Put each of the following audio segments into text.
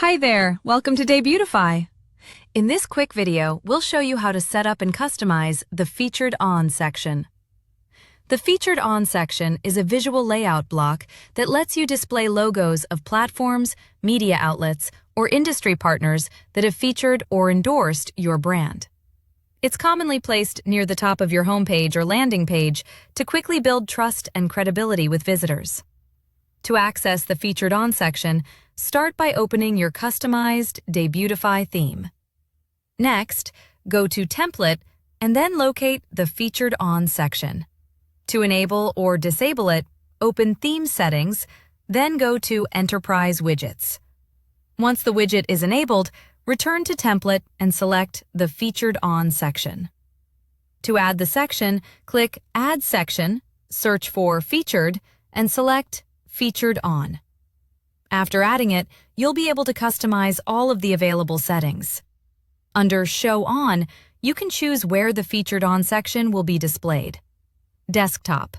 Hi there, welcome to Debutify. In this quick video, we'll show you how to set up and customize the Featured On section. The Featured On section is a visual layout block that lets you display logos of platforms, media outlets, or industry partners that have featured or endorsed your brand. It's commonly placed near the top of your homepage or landing page to quickly build trust and credibility with visitors. To access the Featured On section, start by opening your customized Debutify theme. Next, go to Template and then locate the Featured On section. To enable or disable it, open Theme Settings, then go to Enterprise Widgets. Once the widget is enabled, return to Template and select the Featured On section. To add the section, click Add Section, search for Featured, and select Featured On. After adding it, you'll be able to customize all of the available settings. Under Show On, you can choose where the Featured On section will be displayed. Desktop.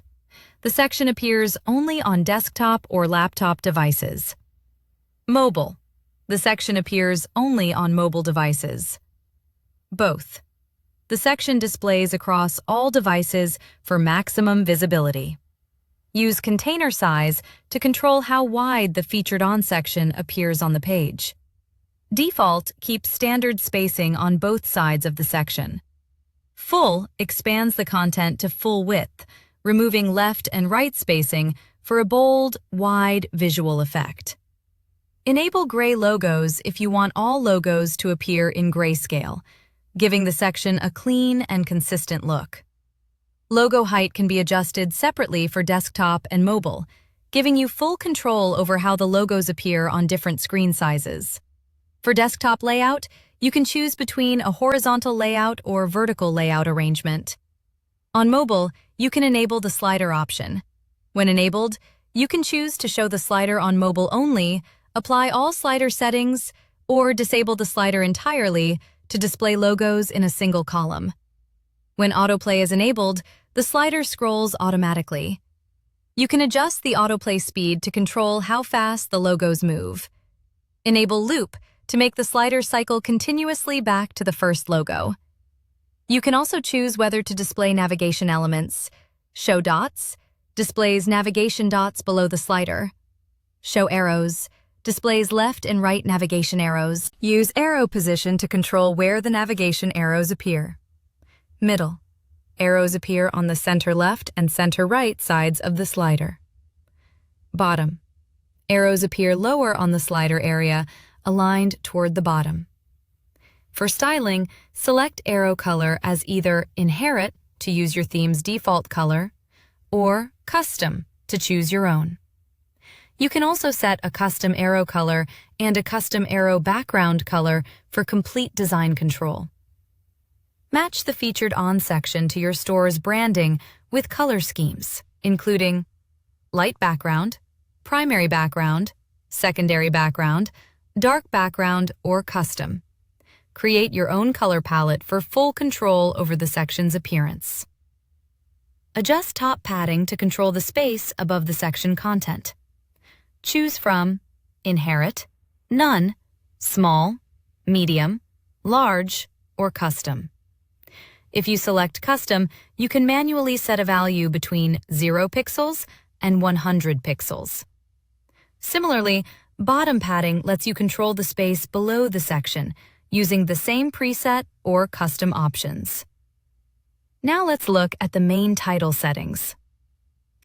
The section appears only on desktop or laptop devices. Mobile. The section appears only on mobile devices. Both. The section displays across all devices for maximum visibility. Use container size to control how wide the Featured On section appears on the page. Default keeps standard spacing on both sides of the section. Full expands the content to full width, removing left and right spacing for a bold, wide visual effect. Enable gray logos if you want all logos to appear in grayscale, giving the section a clean and consistent look. Logo height can be adjusted separately for desktop and mobile, giving you full control over how the logos appear on different screen sizes. For desktop layout, you can choose between a horizontal layout or vertical layout arrangement. On mobile, you can enable the slider option. When enabled, you can choose to show the slider on mobile only, apply all slider settings, or disable the slider entirely to display logos in a single column. When autoplay is enabled, the slider scrolls automatically. You can adjust the autoplay speed to control how fast the logos move. Enable Loop to make the slider cycle continuously back to the first logo. You can also choose whether to display navigation elements. Show Dots displays navigation dots below the slider. Show Arrows displays left and right navigation arrows. Use arrow position to control where the navigation arrows appear. Middle. Arrows appear on the center left and center right sides of the slider. Bottom. Arrows appear lower on the slider area, aligned toward the bottom. For styling, select arrow color as either Inherit to use your theme's default color, or Custom to choose your own. You can also set a custom arrow color and a custom arrow background color for complete design control. Match the Featured On section to your store's branding with color schemes, including light background, primary background, secondary background, dark background, or custom. Create your own color palette for full control over the section's appearance. Adjust top padding to control the space above the section content. Choose from Inherit, None, Small, Medium, Large, or Custom. If you select Custom, you can manually set a value between 0 pixels and 100 pixels. Similarly, bottom padding lets you control the space below the section using the same preset or custom options. Now let's look at the main title settings.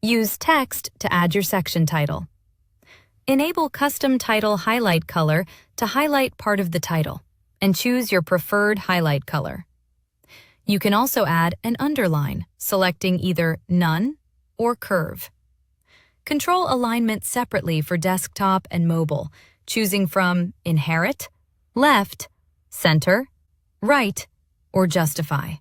Use text to add your section title. Enable Custom Title Highlight Color to highlight part of the title, and choose your preferred highlight color. You can also add an underline, selecting either None or Curve. Control alignment separately for desktop and mobile, choosing from Inherit, Left, Center, Right, or Justify.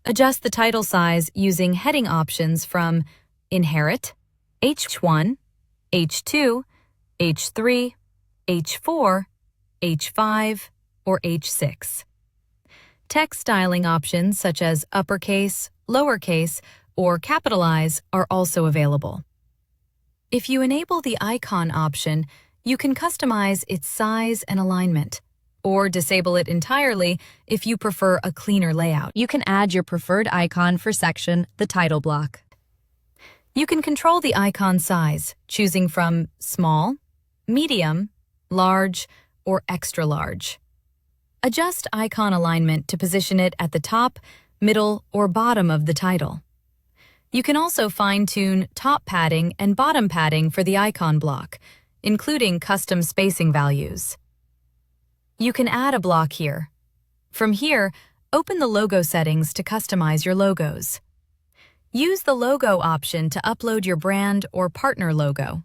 Adjust the title size using heading options from Inherit, H1, H2, H3, H4, H5, or H6. Text styling options such as uppercase, lowercase, or capitalize are also available. If you enable the icon option, You can customize its size and alignment, or disable it entirely if you prefer a cleaner layout. You can add your preferred icon for section, the title block. You can control the icon size, choosing from small, medium, large, or extra large. Adjust icon alignment to position it at the top, middle, or bottom of the title. You can also fine-tune top padding and bottom padding for the icon block, including custom spacing values. You can add a block here. From here, open the logo settings to customize your logos. Use the logo option to upload your brand or partner logo.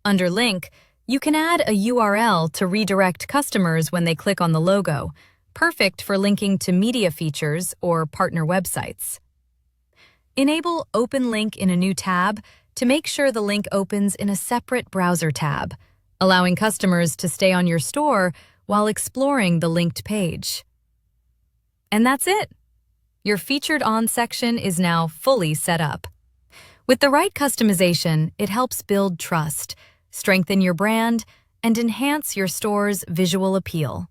Under Link, you can add a URL to redirect customers when they click on the logo, perfect for linking to media features or partner websites. Enable Open Link in a new tab to make sure the link opens in a separate browser tab, allowing customers to stay on your store while exploring the linked page. And that's it. Your Featured On section is now fully set up. With the right customization, it helps build trust, strengthen your brand, and enhance your store's visual appeal.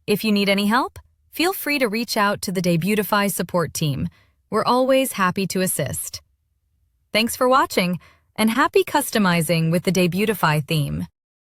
If you need any help, feel free to reach out to the Debutify support team. We're always happy to assist. Thanks for watching, and happy customizing with the Debutify theme.